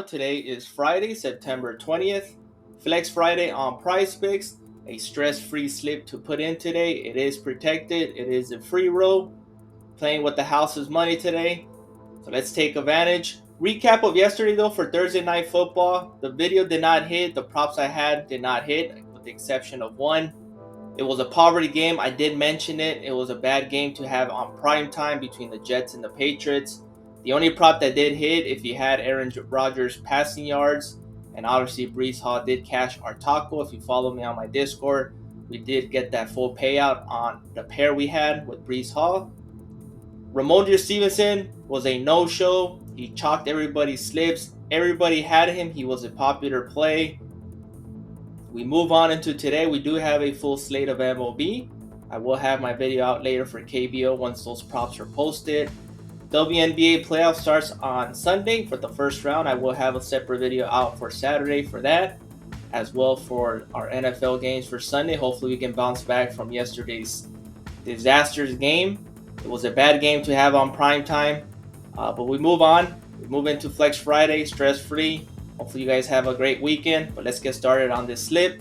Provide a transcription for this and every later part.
Today is Friday, September 20th. Flex Friday on PrizePicks. A stress-free slip to put in today. It is protected. It is a free roll. Playing with the house's money today. So let's take advantage. Recap of yesterday though for Thursday Night Football. The video did not hit. The props I had did not hit with the exception of one. It was a poverty game. I did mention it. It was a bad game to have on prime time between the Jets and the Patriots. The only prop that did hit, if you had Aaron Rodgers passing yards, and obviously Brees Hall did cash our taco. If you follow me on my Discord, we did get that full payout on the pair we had with Brees Hall. Ramondre Stevenson was a no-show. He chalked everybody's slips. Everybody had him. He was a popular play. We move on into today. We do have a full slate of MLB. I will have my video out later for KBO once those props are posted. WNBA playoff starts on Sunday for the first round. I will have a separate video out for Saturday for that, as well for our NFL games for Sunday. Hopefully we can bounce back from yesterday's disastrous game. It was a bad game to have on prime time, but we move on. We move into Flex Friday, stress-free. Hopefully you guys have a great weekend, but let's get started on this slip.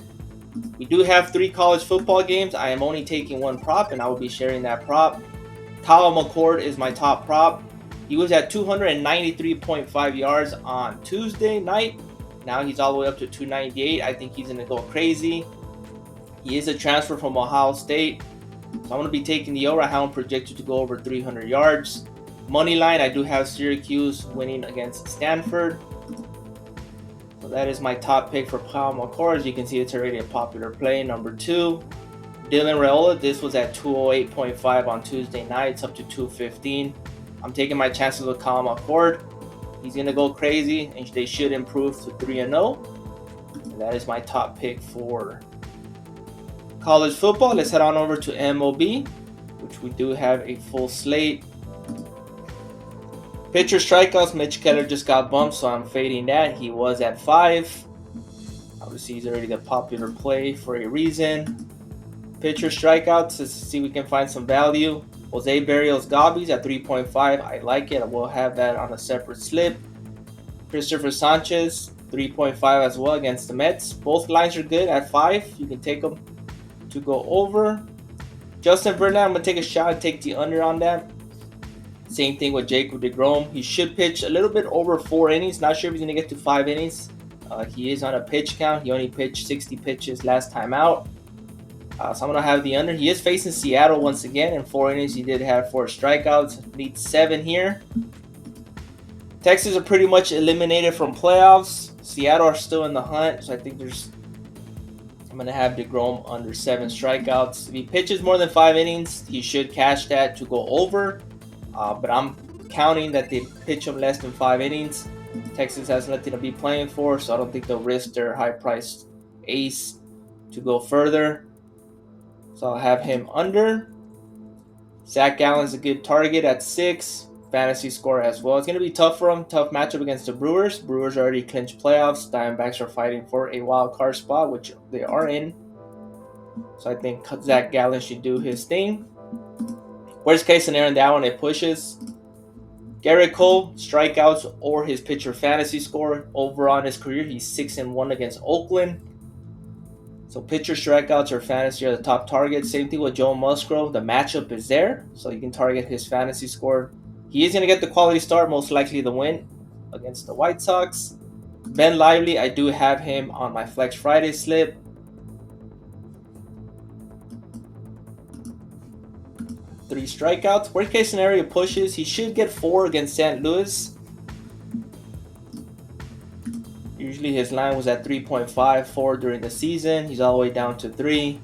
We do have 3 college football games. I am only taking one prop, and I will be sharing that prop. Kyle McCord is my top prop. He was at 293.5 yards on Tuesday night. Now he's all the way up to 298. I think he's going to go crazy. He is a transfer from Ohio State. So I'm going to be taking the over. I have him projected to go over 300 yards. Money line, I do have Syracuse winning against Stanford. So that is my top pick for Kyle McCord. As you can see, it's already a popular play. Number 2. Dylan Raiola, this was at 208.5 on Tuesday night. It's up to 215. I'm taking my chances with Kyle McCord. He's going to go crazy, and they should improve to 3-0. And that is my top pick for college football. Let's head on over to MLB, which we do have a full slate. Pitcher strikeouts, Mitch Keller just got bumped, so I'm fading that. He was at 5. Obviously, he's already the popular play for a reason. Pitcher strikeouts, let's see if we can find some value. Jose Barrios Gobbies at 3.5. I like it. I will have that on a separate slip. Christopher Sanchez, 3.5 as well against the Mets. Both lines are good at 5. You can take them to go over. Justin Verlander, I'm going to take a shot and take the under on that. Same thing with Jacob deGrom. He should pitch a little bit over 4 innings. Not sure if he's going to get to 5 innings. He is on a pitch count. He only pitched 60 pitches last time out. So I'm going to have the under. He is facing Seattle once again. In 4 innings, he did have 4 strikeouts. Needs 7 here. Texas are pretty much eliminated from playoffs. Seattle are still in the hunt. So I think I'm going to have deGrom under 7 strikeouts. If he pitches more than 5 innings, he should cash that to go over. But I'm counting that they pitch him less than 5 innings. Texas has nothing to be playing for, so I don't think they'll risk their high-priced ace to go further. So I'll have him under. Zach Gallen's a good target at 6. Fantasy score as well. It's going to be tough for him. Tough matchup against the Brewers. Brewers already clinched playoffs. Diamondbacks are fighting for a wild card spot, which they are in. So I think Zach Gallen should do his thing. Worst case scenario in that one, it pushes. Garrett Cole, strikeouts or his pitcher fantasy score. Overall in his career, he's 6-1 against Oakland. So pitcher strikeouts or fantasy are the top targets. Same thing with Joe Musgrove. The matchup is there, so you can target his fantasy score. He is going to get the quality start, most likely the win against the White Sox. Ben Lively, I do have him on my Flex Friday slip. Three strikeouts. Worst case scenario pushes. He should get 4 against St. Louis. Usually his line was at 3.54 during the season. He's all the way down to 3.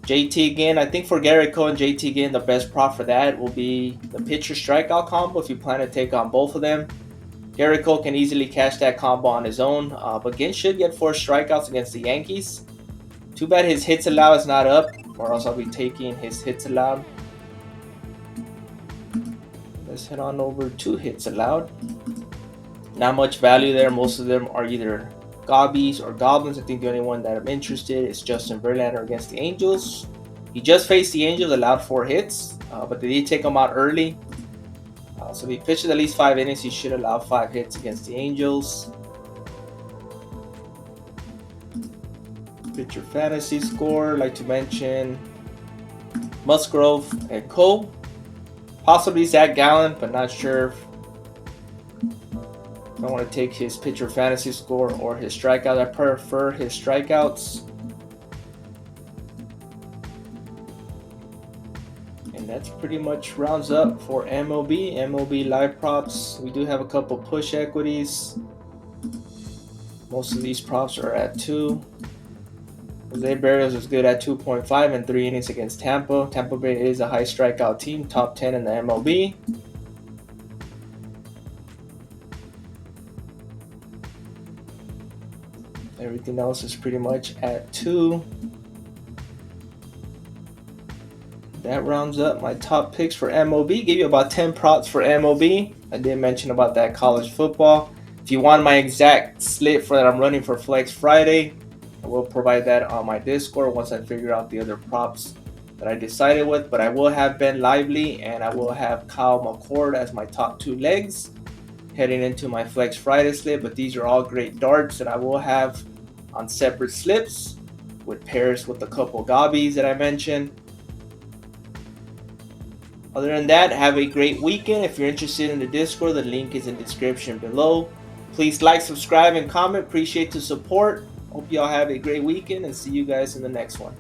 JT again. I think for Garrett Cole and JT again, the best prop for that will be the pitcher strikeout combo if you plan to take on both of them. Garrett Cole can easily catch that combo on his own, but again should get 4 strikeouts against the Yankees. Too bad his hits allowed is not up, or else I'll be taking his hits allowed. Let's head on over to hits allowed. Not much value there. Most of them are either Gobbies or Goblins. I think the only one that I'm interested in is Justin Verlander against the Angels. He just faced the Angels, allowed 4 hits, but they did take him out early. So if he pitches at least 5 innings, he should allow 5 hits against the Angels. Pitcher fantasy score, like to mention Musgrove and Cole. Possibly Zach Gallen, but not sure. I don't want to take his pitcher fantasy score or his strikeout. I prefer his strikeouts. And that's pretty much rounds up for MLB. MLB live props. We do have a couple push equities. Most of these props are at 2. Jose Barrios is good at 2.5 and 3 innings against Tampa. Tampa Bay is a high strikeout team, top 10 in the MLB. Everything else is pretty much at 2. That rounds up my top picks for MLB. Give you about 10 props for MLB. I did mention about that college football. If you want my exact slate for that I'm running for Flex Friday, I will provide that on my Discord once I figure out the other props that I decided with. But I will have Ben Lively and I will have Kyle McCord as my top 2 legs heading into my Flex Friday slip. But these are all great darts that I will have on separate slips with pairs with a couple gobbies that I mentioned. Other than that, have a great weekend. If you're interested in the Discord, the link is in the description below. Please like, subscribe, and comment. Appreciate the support. Hope y'all have a great weekend and see you guys in the next one.